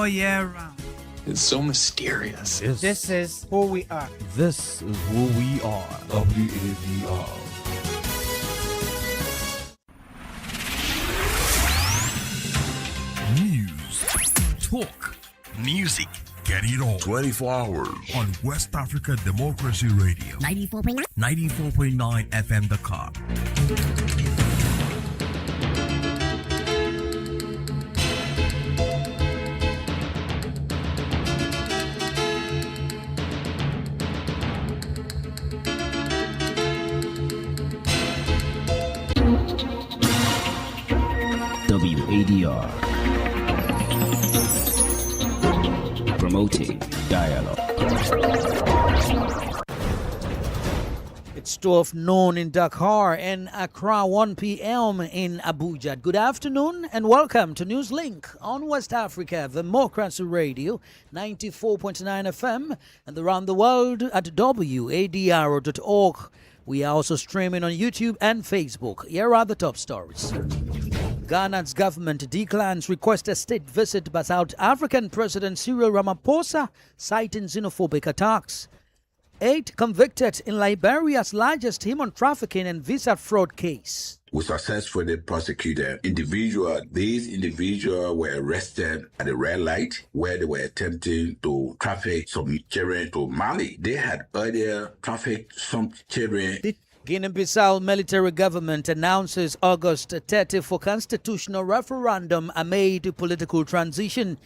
all year round. It's so mysterious. This is who we are. This is who we are. WAVR. News, talk, music, get it all 24 hours on West Africa Democracy Radio 94.9 FM Dakar. WADR, promoting dialogue. It's 12 noon in Dakar and Accra, 1 p.m. in Abuja. Good afternoon and welcome to Newslink on West Africa Democracy Radio 94.9 FM and around the world at wadr.org. We are also streaming on YouTube and Facebook. Here are the top stories. Ghana's government declines requested state visit by South African President Cyril Ramaphosa, citing xenophobic attacks. 8 convicted in Liberia's largest human trafficking and visa fraud case. We successfully prosecuted individuals. These individuals were arrested at a red light where they were attempting to traffic some children to Mali. They had earlier trafficked some children. The Guinea-Bissau military government announces August 30 for constitutional referendum amid political transition.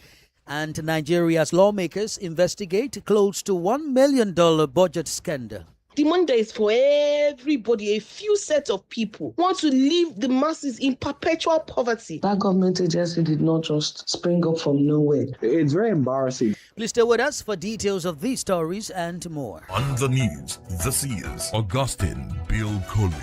And Nigeria's lawmakers investigate close to $1 million budget scandal. The money there is for everybody. A few sets of people want to leave the masses in perpetual poverty. That government agency did not just spring up from nowhere. It's very embarrassing. Please stay with us for details of these stories and more. On the news, this is Augustine Bill Coley.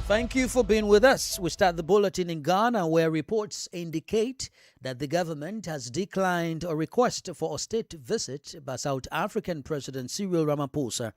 Thank you for being with us. We start the bulletin in Ghana, where reports indicate that the government has declined a request for a state visit by South African President Cyril Ramaphosa.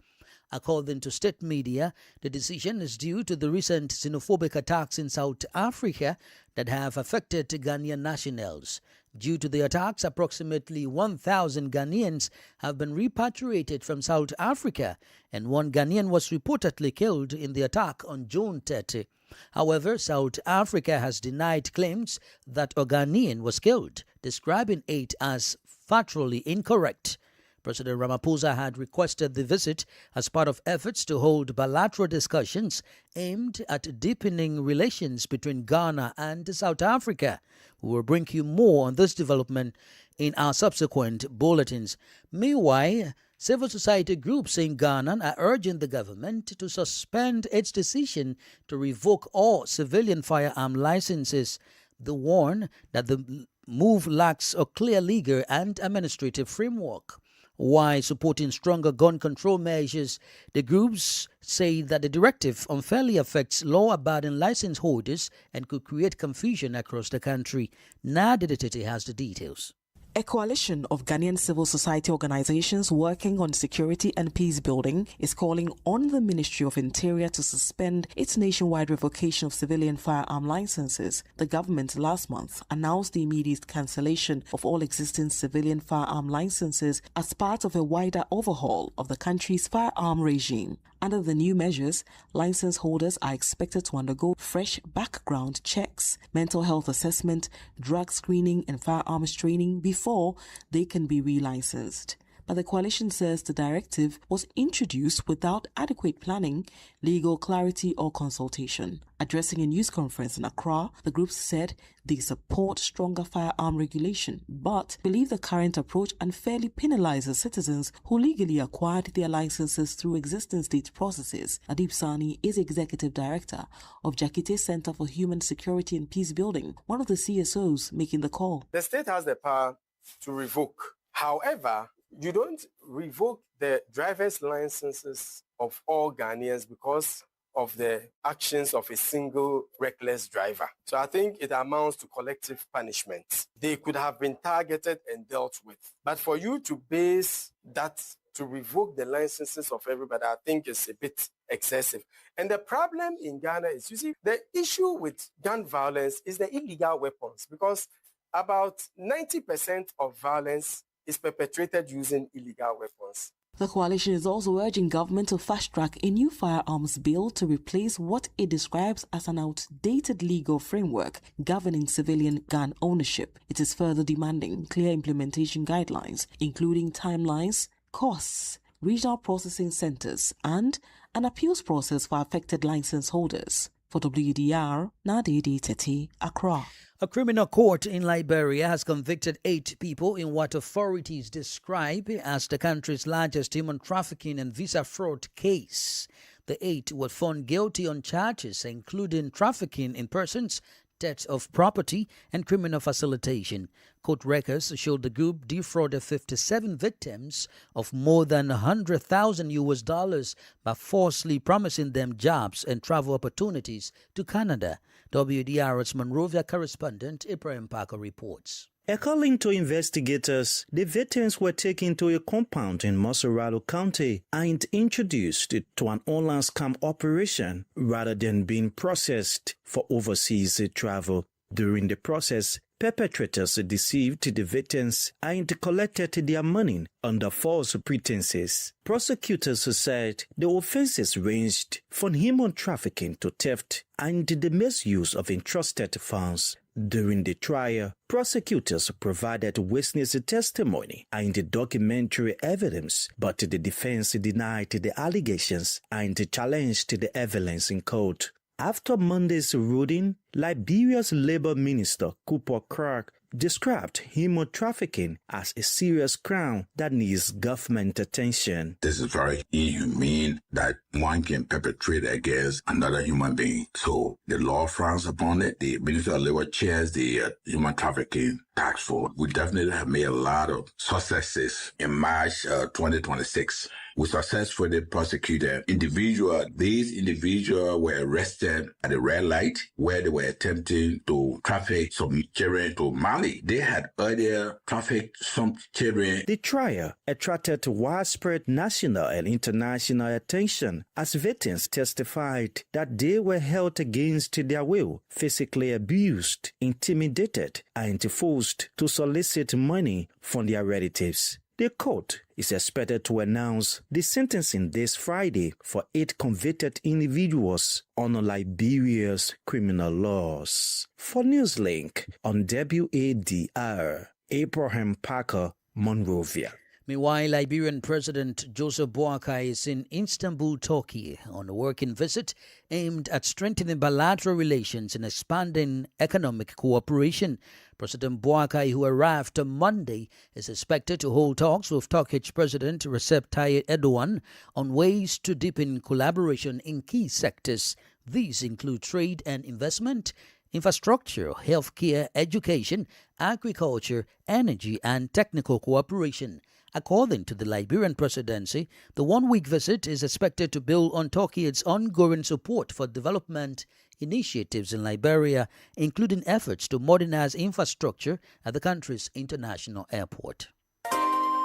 According to state media, the decision is due to the recent xenophobic attacks in South Africa that have affected Ghanaian nationals. Due to the attacks, approximately 1,000 Ghanaians have been repatriated from South Africa, and 1 Ghanaian was reportedly killed in the attack on June 30. However, South Africa has denied claims that a Ghanaian was killed, describing it as factually incorrect. President Ramaphosa had requested the visit as part of efforts to hold bilateral discussions aimed at deepening relations between Ghana and South Africa. We will bring you more on this development in our subsequent bulletins. Meanwhile, civil society groups in Ghana are urging the government to suspend its decision to revoke all civilian firearm licenses. They warn that the move lacks a clear legal and administrative framework. While supporting stronger gun control measures, the groups say that the directive unfairly affects law-abiding license holders and could create confusion across the country. Nadia Detete has the details. A coalition of Ghanaian civil society organizations working on security and peace building is calling on the Ministry of Interior to suspend its nationwide revocation of civilian firearm licenses. The government last month announced the immediate cancellation of all existing civilian firearm licenses as part of a wider overhaul of the country's firearm regime. Under the new measures, license holders are expected to undergo fresh background checks, mental health assessment, drug screening, and firearms training before they can be relicensed. But the coalition says the directive was introduced without adequate planning, legal clarity, or consultation. Addressing a news conference in Accra, the groups said they support stronger firearm regulation, but believe the current approach unfairly penalizes citizens who legally acquired their licenses through existing state processes. Adib Sani is executive director of Jakite Center for Human Security and Peace Building, one of the CSOs making the call. The state has the power to revoke. However, you don't revoke the driver's licenses of all Ghanaians because of the actions of a single reckless driver. So I think it amounts to collective punishment. They could have been targeted and dealt with. But for you to base that to revoke the licenses of everybody, I think is a bit excessive. And the problem in Ghana is, you see, the issue with gun violence is the illegal weapons, because about 90% of violence is perpetrated using illegal weapons. The coalition is also urging government to fast-track a new firearms bill to replace what it describes as an outdated legal framework governing civilian gun ownership. It is further demanding clear implementation guidelines, including timelines, costs, regional processing centers, and an appeals process for affected license holders. For WDR, Nadidi Teti, Accra. A criminal court in Liberia has convicted 8 people in what authorities describe as the country's largest human trafficking and visa fraud case. The 8 were found guilty on charges including trafficking in persons, theft of property, and criminal facilitation. Court records showed the group defrauded 57 victims of more than $100,000 by falsely promising them jobs and travel opportunities to Canada. WDR's Monrovia correspondent Ibrahim Parker reports. According to investigators, the victims were taken to a compound in Moserado County and introduced to an online scam operation rather than being processed for overseas travel. During the process, perpetrators deceived the victims and collected their money under false pretenses. Prosecutors said the offenses ranged from human trafficking to theft and the misuse of entrusted funds. During the trial, prosecutors provided witness testimony and documentary evidence, but the defense denied the allegations and challenged the evidence in court. After Monday's ruling, Liberia's Labor Minister Cooper Clark described human trafficking as a serious crime that needs government attention. This is very inhumane that one can perpetrate against another human being. So the law frowns upon it. The Minister of Labor chairs the Human Trafficking Task Force. We definitely have made a lot of successes. In March 2026, we successfully prosecuted These individuals were arrested at a red light where they were attempting to traffic some children to Mali. They had earlier trafficked some children. The trial attracted widespread national and international attention as victims testified that they were held against their will, physically abused, intimidated, and forced to solicit money from their relatives. The court is expected to announce the sentencing this Friday for 8 convicted individuals under Liberia's criminal laws. For Newslink on WADR, Abraham Parker, Monrovia. Meanwhile, Liberian President Joseph Boakai is in Istanbul, Turkey, on a working visit aimed at strengthening bilateral relations and expanding economic cooperation. President Boakai, who arrived on Monday, is expected to hold talks with Turkish President Recep Tayyip Erdogan on ways to deepen collaboration in key sectors. These include trade and investment, infrastructure, healthcare, education, agriculture, energy, and technical cooperation. According to the Liberian presidency, the one-week visit is expected to build on Turkey's ongoing support for development initiatives in Liberia, including efforts to modernize infrastructure at the country's international airport.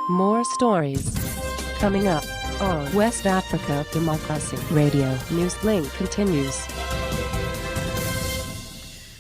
More stories coming up on West Africa Democracy Radio. Newslink continues.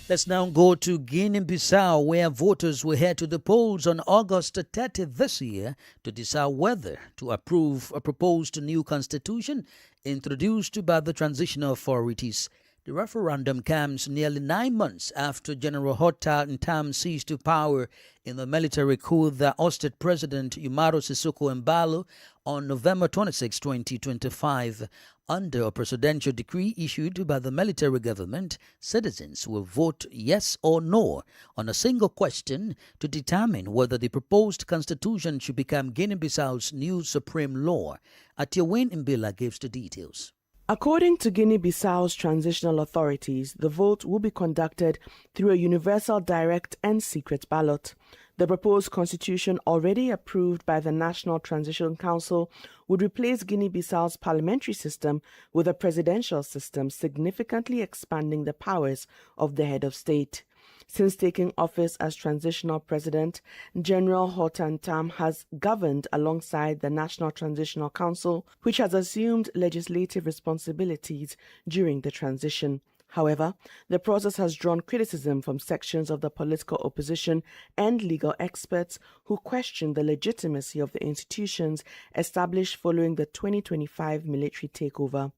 Let's now go to Guinea-Bissau, where voters will head to the polls on August 30th this year to decide whether to approve a proposed new constitution introduced by the transitional authorities. The referendum comes nearly 9 months after General Horta Ntam seized to power in the military coup that ousted President Umaru Sissoco Embalo on November 26, 2025. Under a presidential decree issued by the military government, citizens will vote yes or no on a single question to determine whether the proposed constitution should become Guinea-Bissau's new supreme law. Atiawen Mbila gives the details. According to Guinea-Bissau's transitional authorities, the vote will be conducted through a universal, direct and secret ballot. The proposed constitution, already approved by the National Transition Council, would replace Guinea-Bissau's parliamentary system with a presidential system, significantly expanding the powers of the head of state. Since taking office as transitional president, General Horta Ntam has governed alongside the National Transitional Council, which has assumed legislative responsibilities during the transition. However, the process has drawn criticism from sections of the political opposition and legal experts who question the legitimacy of the institutions established following the 2025 military takeover.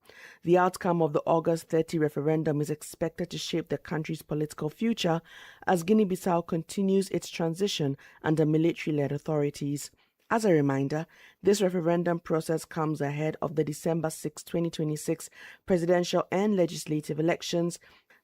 The outcome of the August 30 referendum is expected to shape the country's political future as Guinea-Bissau continues its transition under military-led authorities. As a reminder, this referendum process comes ahead of the December 6, 2026 presidential and legislative elections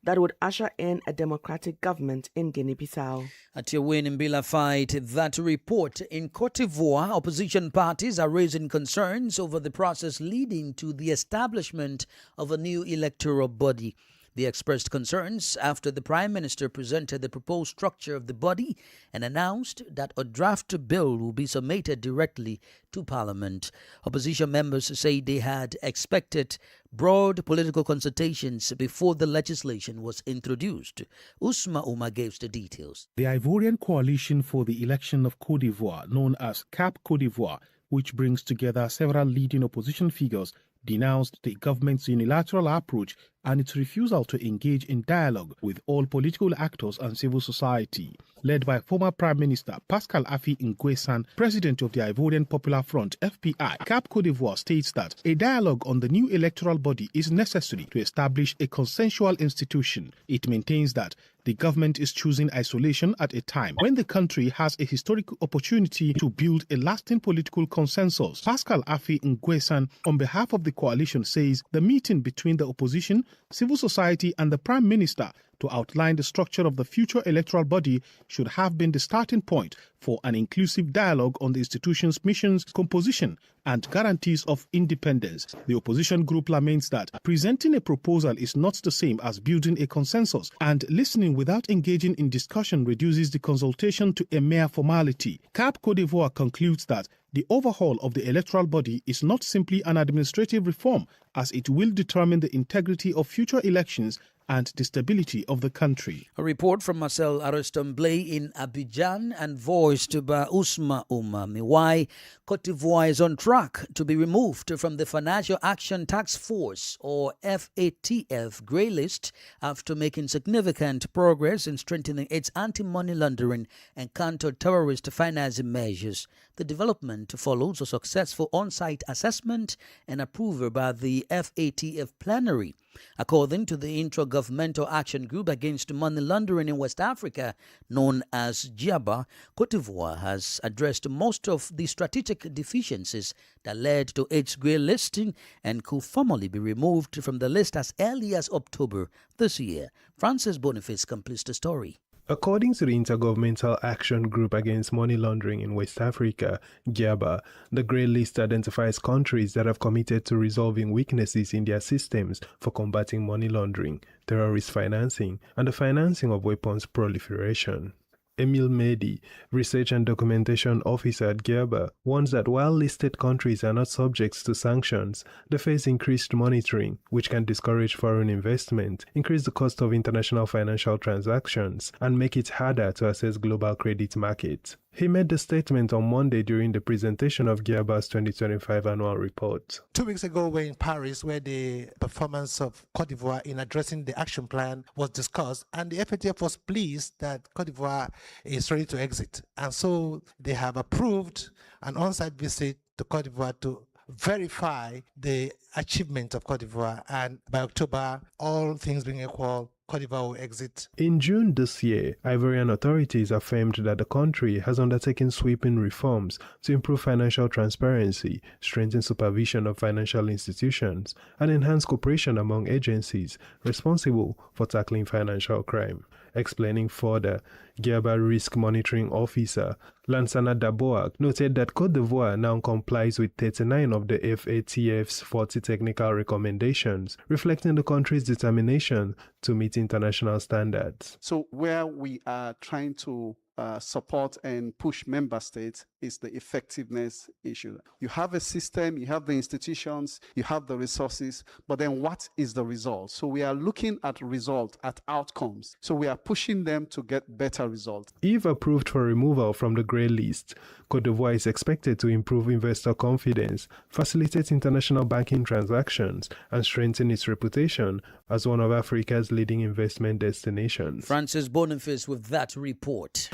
that would usher in a democratic government in Guinea-Bissau. At your win in Bila fight, that report in Cote d'Ivoire, opposition parties are raising concerns over the process leading to the establishment of a new electoral body. They expressed concerns after the Prime Minister presented the proposed structure of the body and announced that a draft bill will be submitted directly to Parliament. Opposition members say they had expected broad political consultations before the legislation was introduced. Usma Uma gives the details. The Ivorian Coalition for the Election of Cote d'Ivoire, known as CAP Cote d'Ivoire, which brings together several leading opposition figures, denounced the government's unilateral approach and its refusal to engage in dialogue with all political actors and civil society. Led by former Prime Minister Pascal Affi N'Guessan, president of the Ivorian Popular Front, FPI, CAP Cote d'Ivoire states that a dialogue on the new electoral body is necessary to establish a consensual institution. It maintains that the government is choosing isolation at a time when the country has a historic opportunity to build a lasting political consensus. Pascal Affi N'Guessan, on behalf of the coalition, says the meeting between the opposition, civil society and the Prime Minister to outline the structure of the future electoral body should have been the starting point for an inclusive dialogue on the institution's missions, composition, and guarantees of independence. The opposition group laments that presenting a proposal is not the same as building a consensus, and listening without engaging in discussion reduces the consultation to a mere formality. CAP Cote d'Ivoire concludes that the overhaul of the electoral body is not simply an administrative reform, as it will determine the integrity of future elections and the stability of the country. A report from Marcel Ariston-Blay in Abidjan and voiced by Usma Umami. Why Cote d'Ivoire is on track to be removed from the Financial Action Task Force, or FATF, grey list after making significant progress in strengthening its anti-money laundering and counter-terrorist financing measures. The development follows a successful on-site assessment and approval by the FATF plenary. According to the Intergovernmental Action Group Against Money Laundering in West Africa, known as GIABA, Cote d'Ivoire has addressed most of the strategic deficiencies that led to its grey listing and could formally be removed from the list as early as October this year. Francis Boniface completes the story. According to the Intergovernmental Action Group Against Money Laundering in West Africa, GIABA, the grey list identifies countries that have committed to resolving weaknesses in their systems for combating money laundering, terrorist financing, and the financing of weapons proliferation. Emile Mehdi, Research and Documentation Officer at GIABA, warns that while listed countries are not subject to sanctions, they face increased monitoring, which can discourage foreign investment, increase the cost of international financial transactions, and make it harder to access global credit markets. He made the statement on Monday during the presentation of GIABA's 2025 annual report. 2 weeks ago, we're in Paris, where the performance of Cote d'Ivoire in addressing the action plan was discussed, and the FATF was pleased that Cote d'Ivoire is ready to exit. And so they have approved an on-site visit to Cote d'Ivoire to verify the achievement of Cote d'Ivoire. And by October, all things being equal, Cote d'Ivoire will exit. In June this year, Ivorian authorities affirmed that the country has undertaken sweeping reforms to improve financial transparency, strengthen supervision of financial institutions, and enhance cooperation among agencies responsible for tackling financial crime. Explaining further, GIABA Risk Monitoring Officer Lansana Daboak noted that Cote d'Ivoire now complies with 39 of the FATF's 40 technical recommendations, reflecting the country's determination to meet international standards. So where we are trying to support and push member states is the effectiveness issue. You have a system, you have the institutions, you have the resources, but then what is the result? So we are looking at result, at outcomes. So we are pushing them to get better results. If approved for removal from the grey list, Côte d'Ivoire is expected to improve investor confidence, facilitate international banking transactions, and strengthen its reputation as one of Africa's leading investment destinations. Francis Boniface with that report.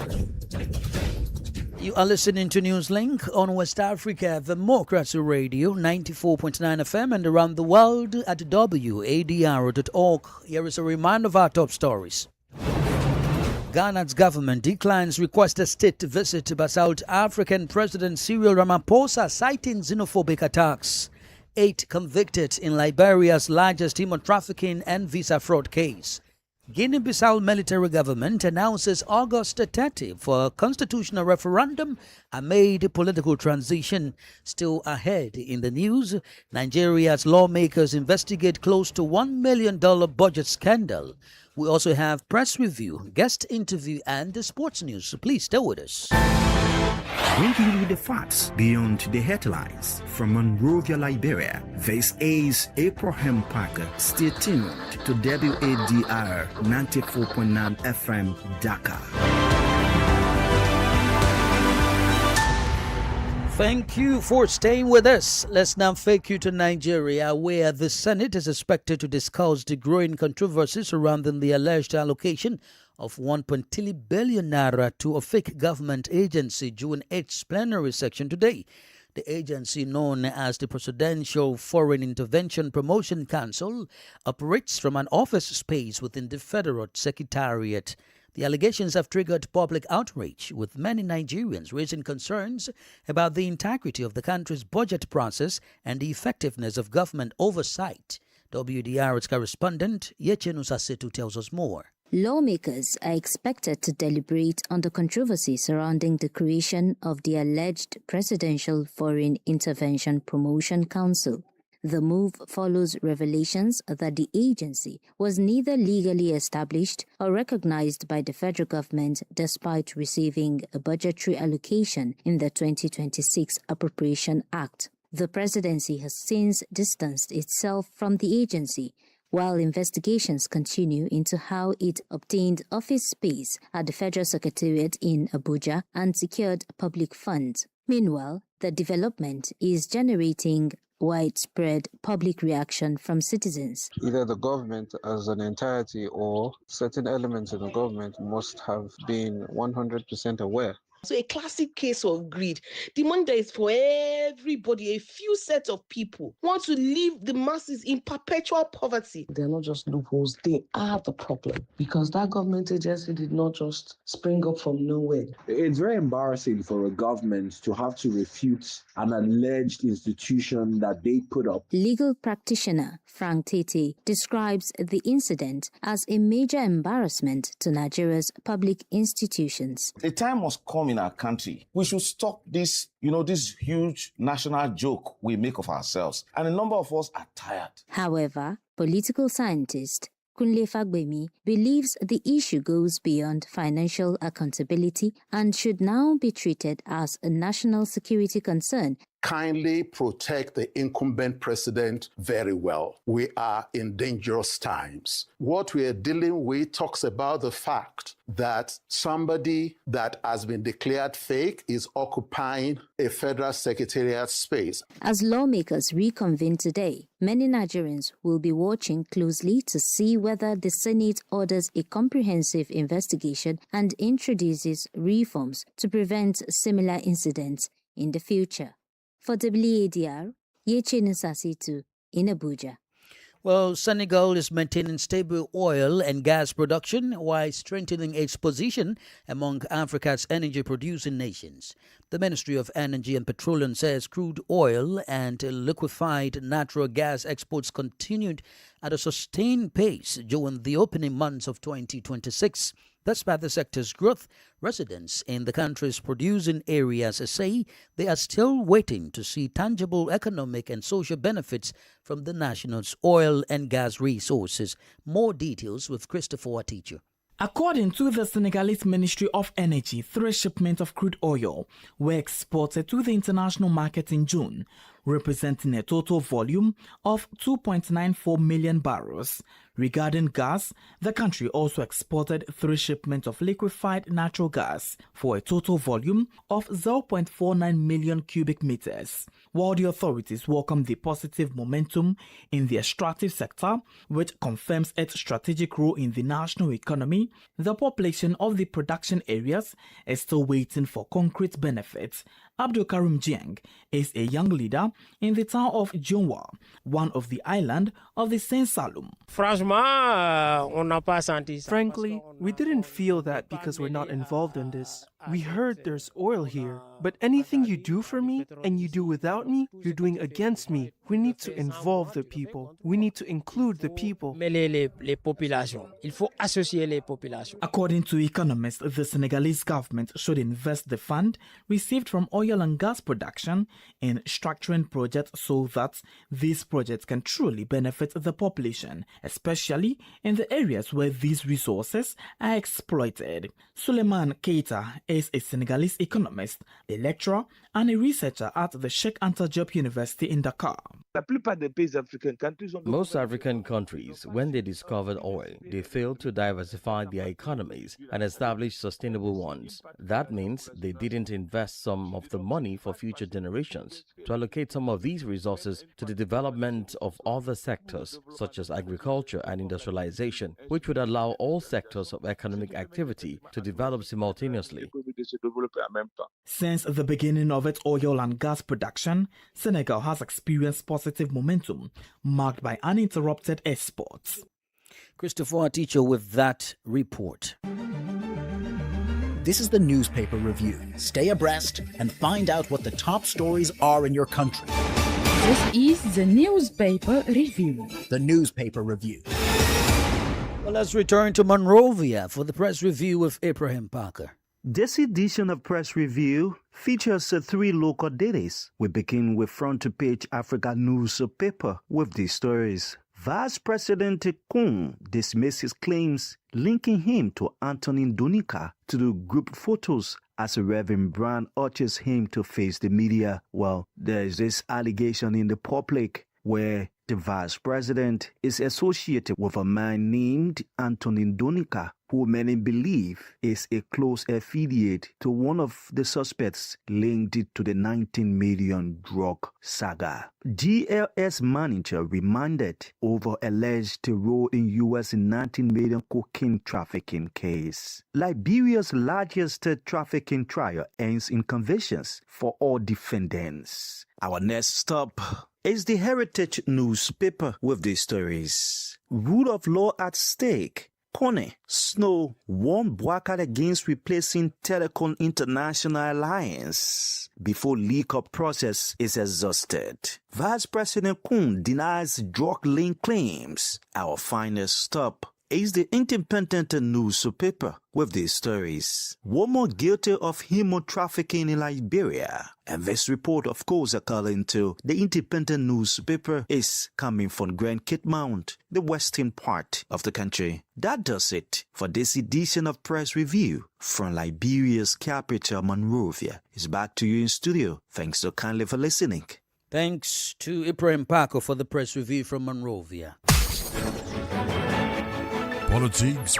You are listening to Newslink on West Africa Democracy Radio, 94.9 FM, and around the world at wadr.org. Here is a reminder of our top stories. Ghana's government declines request a state visit by South African President Cyril Ramaphosa, citing xenophobic attacks. 8 convicted in Liberia's largest human trafficking and visa fraud case. Guinea-Bissau military government announces August 30 for a constitutional referendum amid political transition. Still ahead in the news, Nigeria's lawmakers investigate close to $1 million budget scandal. We also have press review, guest interview, and the sports news. So please stay with us. Bringing you the facts beyond the headlines from Monrovia, Liberia. This is Abraham Parker. Stay tuned to WADR 94.9 FM Dakar. Thank you for staying with us. Let's now take you to Nigeria, where the Senate is expected to discuss the growing controversy surrounding the alleged allocation of 1.3 billion naira to a fake government agency during its plenary session today. The agency, known as the Presidential Foreign Intervention Promotion Council, operates from an office space within the Federal Secretariat. The allegations have triggered public outrage, with many Nigerians raising concerns about the integrity of the country's budget process and the effectiveness of government oversight. WDR's correspondent Yechenu Sasetu tells us more. Lawmakers are expected to deliberate on the controversy surrounding the creation of the alleged Presidential Foreign Intervention Promotion Council. The move follows revelations that the agency was neither legally established or recognized by the federal government despite receiving a budgetary allocation in the 2026 Appropriation Act. The presidency has since distanced itself from the agency, while investigations continue into how it obtained office space at the Federal Secretariat in Abuja and secured public funds. Meanwhile, the development is generating widespread public reaction from citizens. Either the government as an entirety or certain elements of the government must have been 100% aware. So a classic case of greed. The money that is for everybody, a few sets of people want to leave the masses in perpetual poverty. They're not just loopholes, they are the problem. Because that government agency did not just spring up from nowhere. It's very embarrassing for a government to have to refute an alleged institution that they put up. Legal practitioner Frank Tete describes the incident as a major embarrassment to Nigeria's public institutions. The time must come in our country. We should stop this, this huge national joke we make of ourselves. And a number of us are tired. However, political scientist Kunle Fagbemi believes the issue goes beyond financial accountability and should now be treated as a national security concern. Kindly protect the incumbent president very well. We are in dangerous times. What we are dealing with talks about the fact that somebody that has been declared fake is occupying a federal secretariat space. As lawmakers reconvene today, many Nigerians will be watching closely to see whether the Senate orders a comprehensive investigation and introduces reforms to prevent similar incidents in the future. For WADR, Yechenu Sasetu in Abuja. Well, Senegal is maintaining stable oil and gas production while strengthening its position among Africa's energy-producing nations. The Ministry of Energy and Petroleum says crude oil and liquefied natural gas exports continued at a sustained pace during the opening months of 2026. Despite the sector's growth, residents in the country's producing areas say they are still waiting to see tangible economic and social benefits from the nation's oil and gas resources. More details with Christopher Aticho. According to the Senegalese Ministry of Energy, 3 shipments of crude oil were exported to the international market in June, representing a total volume of 2.94 million barrels. Regarding gas, the country also exported 3 shipments of liquefied natural gas for a total volume of 0.49 million cubic meters. While the authorities welcome the positive momentum in the extractive sector, which confirms its strategic role in the national economy, the population of the production areas is still waiting for concrete benefits. Abdul Karim Jiang is a young leader in the town of Jonwa, one of the island of the Saint Salum. Frankly, we didn't feel that because we're not involved in this. We heard there's oil here, but anything you do for me and you do without me, you're doing against me. We need to involve the people. We need to include the people. According to economists, the Senegalese government should invest the fund received from oil and gas production in structuring projects so that these projects can truly benefit the population, especially in the areas where these resources are exploited. Suleiman Keita is a Senegalese economist, a lecturer, and a researcher at the Sheikh Anta Diop University in Dakar. Most African countries, when they discovered oil, they failed to diversify their economies and establish sustainable ones. That means they didn't invest some of the money for future generations to allocate some of these resources to the development of other sectors, such as agriculture and industrialization, which would allow all sectors of economic activity to develop simultaneously. Since the beginning of its oil and gas production, Senegal has experienced positive momentum marked by uninterrupted exports. Christopher Teacher with that report. This is the newspaper review. Stay abreast and find out what the top stories are in your country. This is the newspaper review. The newspaper review. Well, let's return to Monrovia for the press review with Ibrahim Parker. This edition of Press Review features 3 local dailies. We begin with front-page Africa newspaper with these stories. Vice President Kun dismisses claims linking him to Anthony Donika to do group photos as Reverend Brown urges him to face the media. Well, there is this allegation in the public where the vice president is associated with a man named Anthony Donika, who many believe is a close affiliate to one of the suspects linked to the 19 million drug saga. DLS manager remanded over alleged role in U.S. 19 million cocaine trafficking case. Liberia's largest trafficking trial ends in convictions for all defendants. Our next stop is the Heritage newspaper with these stories. Rule of law at stake. Kone Snow warned Bouakar against replacing Telecom International Alliance before leak-up process is exhausted. Vice President Kun denies drug link claims. Our final stop is the Independent newspaper with these stories. One more guilty of human trafficking in Liberia. And this report, of course, according to the Independent newspaper, is coming from Grand Cape Mount, the western part of the country. That does it for this edition of Press Review from Liberia's capital, Monrovia. It's back to you in studio. Thanks so kindly for listening. Thanks to Ibrahim Parker for the Press Review from Monrovia. Politics,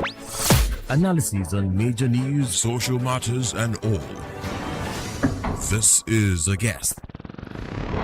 analysis on major news, social matters, and all. This is The Guest.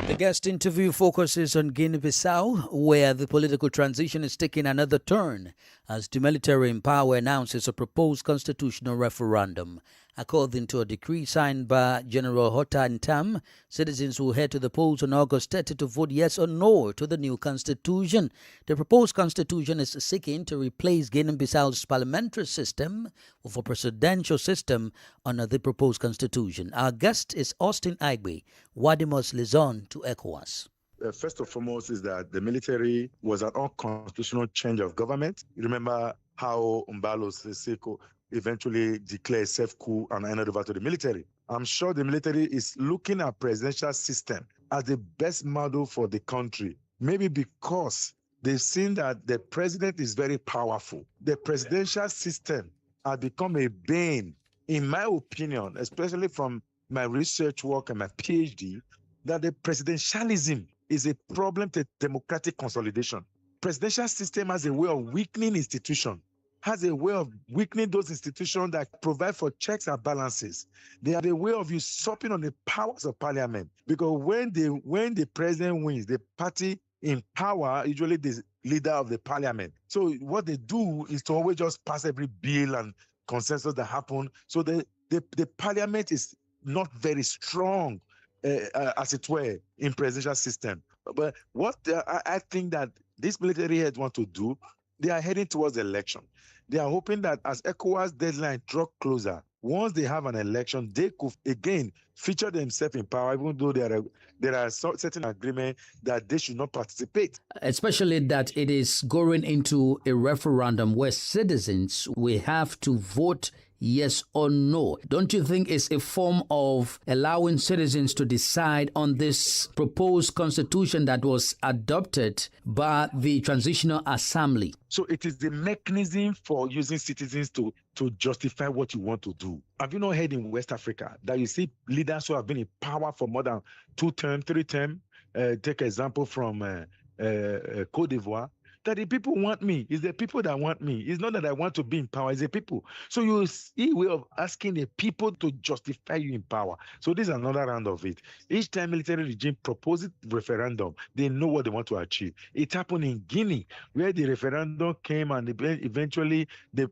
The guest interview focuses on Guinea-Bissau, where the political transition is taking another turn as the military in power announces a proposed constitutional referendum. According to a decree signed by General Hota Ntam, citizens will head to the polls on August 30 to vote yes or no to the new constitution. The proposed constitution is seeking to replace Guinea-Bissau's parliamentary system with a presidential system under the proposed constitution. Our guest is Austin Igbe. Wadi must listen to ECOWAS. First and foremost is that the military was an unconstitutional change of government. You remember how Umbalo Siseko eventually declared self-coup and handed over to the military. I'm sure the military is looking at presidential system as the best model for the country, maybe because they've seen that the president is very powerful. The presidential system has become a bane, in my opinion, especially from my research work and my PhD, that the presidentialism is a problem to democratic consolidation. Presidential system has a way of weakening institutions, has a way of weakening those institutions that provide for checks and balances. They have a way of usurping on the powers of parliament, because when the president wins, the party in power, usually the leader of the parliament. So what they do is to always just pass every bill and consensus that happen. So the parliament is not very strong, as it were, in presidential system. But what I think that these military heads want to do, they are heading towards the election. They are hoping that as ECOWAS deadline draw closer, once they have an election, they could again feature themselves in power, even though there are certain agreements that they should not participate. Especially that it is going into a referendum where citizens will have to vote yes or no. Don't you think it's a form of allowing citizens to decide on this proposed constitution that was adopted by the Transitional Assembly? So it is the mechanism for using citizens to justify what you want to do. Have you not heard in West Africa that you see leaders who have been in power for more than 2 terms, 3 terms? Take example from Cote d'Ivoire. That the people want me. It's the people that want me. It's not that I want to be in power. It's the people. So you see a way of asking the people to justify you in power. So this is another round of it. Each time military regime proposes referendum, they know what they want to achieve. It happened in Guinea, where the referendum came and eventually the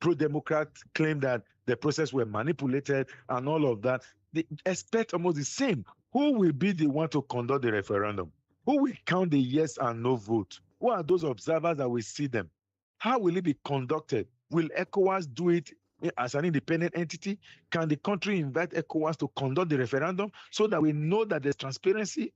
pro-democrats claimed that the process were manipulated and all of that. They expect almost the same. Who will be the one to conduct the referendum? Who will count the yes and no vote? Who are those observers that will see them? How will it be conducted? Will ECOWAS do it as an independent entity? Can the country invite ECOWAS to conduct the referendum so that we know that there's transparency?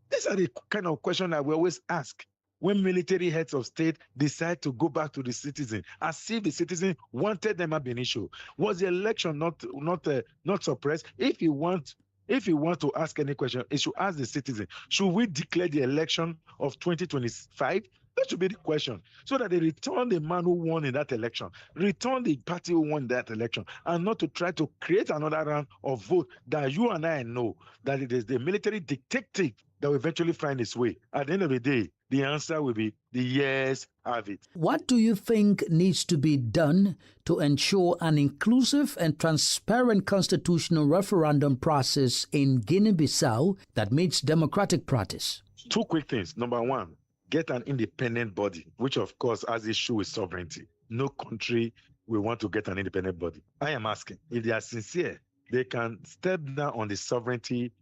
These are the kind of questions that we always ask when military heads of state decide to go back to the citizen, as if the citizen wanted them ab initio. Was the election not suppressed? If you want to ask any question, it should ask the citizen, should we declare the election of 2025? That should be the question. So that they return the man who won in that election, return the party who won that election, and not to try to create another round of vote that you and I know that it is the military dictative that will eventually find its way. At the end of the day, the answer will be the yes, have it. What do you think needs to be done to ensure an inclusive and transparent constitutional referendum process in Guinea-Bissau that meets democratic practice? 2 quick things. Number 1, get an independent body, which of course has issue with sovereignty. No country will want to get an independent body. I am asking, if they are sincere, they can step down on the sovereignty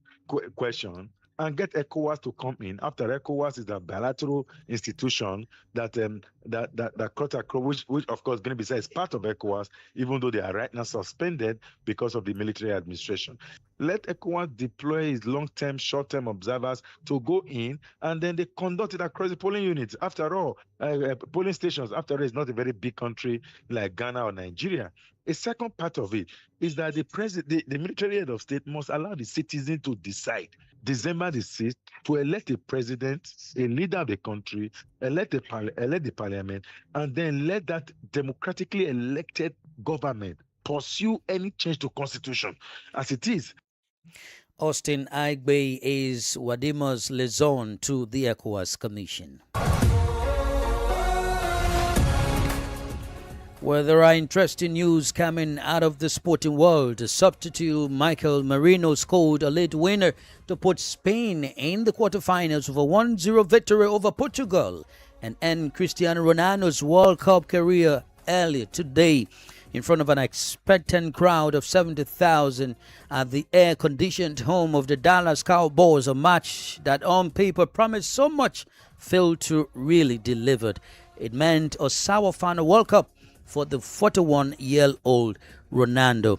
question and get ECOWAS to come in. After ECOWAS is a bilateral institution that which of course Guinea-Bissau is part of ECOWAS, even though they are right now suspended because of the military administration. Let ECOWAS deploy its long-term, short-term observers to go in, and then they conduct it across the polling units. After all, polling stations, after all, is not a very big country like Ghana or Nigeria. A second part of it is that the military head of state must allow the citizen to decide. December the 6th, to elect a president, a leader of the country, elect the parliament, and then let that democratically elected government pursue any change to constitution as it is. Austin Aigbe is Wadima's liaison to the ECOWAS Commission. Well, there are interesting news coming out of the sporting world. The substitute Michael Merino scored a late winner to put Spain in the quarterfinals with a 1-0 victory over Portugal and end Cristiano Ronaldo's World Cup career earlier today in front of an expectant crowd of 70,000 at the air-conditioned home of the Dallas Cowboys, a match that on paper promised so much failed to really deliver. It meant a sour final World Cup for the 41-year-old Ronaldo.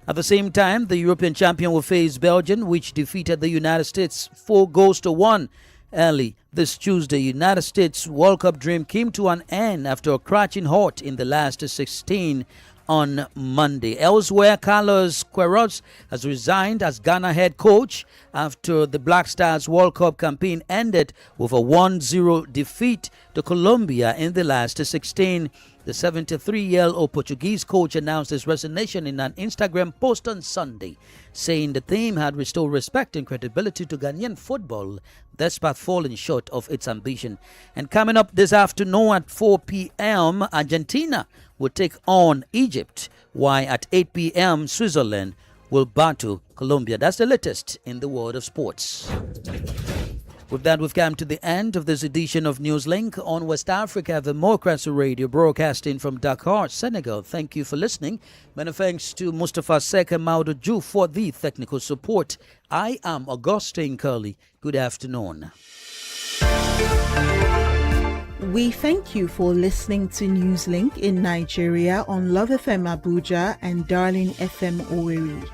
At the same time, the European champion will face Belgium, which defeated the United States 4-1 early this Tuesday. United States World Cup dream came to an end after a crashing halt in the last 16 on Monday. Elsewhere, Carlos Queiroz has resigned as Ghana head coach after the Black Stars World Cup campaign ended with a 1-0 defeat to Colombia in the last 16. The 73-year-old Portuguese coach announced his resignation in an Instagram post on Sunday, saying the team had restored respect and credibility to Ghanaian football despite falling short of its ambition. And coming up this afternoon at 4 p.m., Argentina will take on Egypt, while at 8 p.m., Switzerland will battle Colombia. That's the latest in the world of sports. With that, we've come to the end of this edition of Newslink on West Africa Democracy Radio, broadcasting from Dakar, Senegal. Thank you for listening. Many thanks to Mustafa Seka Maudoju for the technical support. I am Augustine Curley. Good afternoon. We thank you for listening to Newslink in Nigeria on Love FM Abuja and Darling FM Owerri.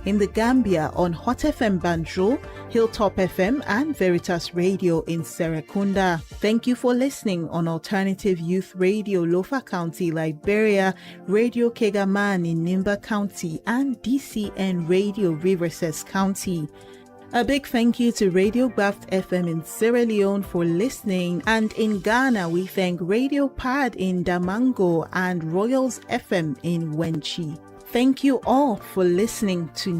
In the Gambia on Hot FM Banjul, Hilltop FM and Veritas Radio in Serekunda. Thank you for listening on Alternative Youth Radio Lofa County, Liberia, Radio Kegaman in Nimba County and DCN Radio Riverses County. A big thank you to Radio Graft FM in Sierra Leone for listening, and in Ghana we thank Radio Pad in Damango and Royals FM in Wenchi. Thank you all for listening to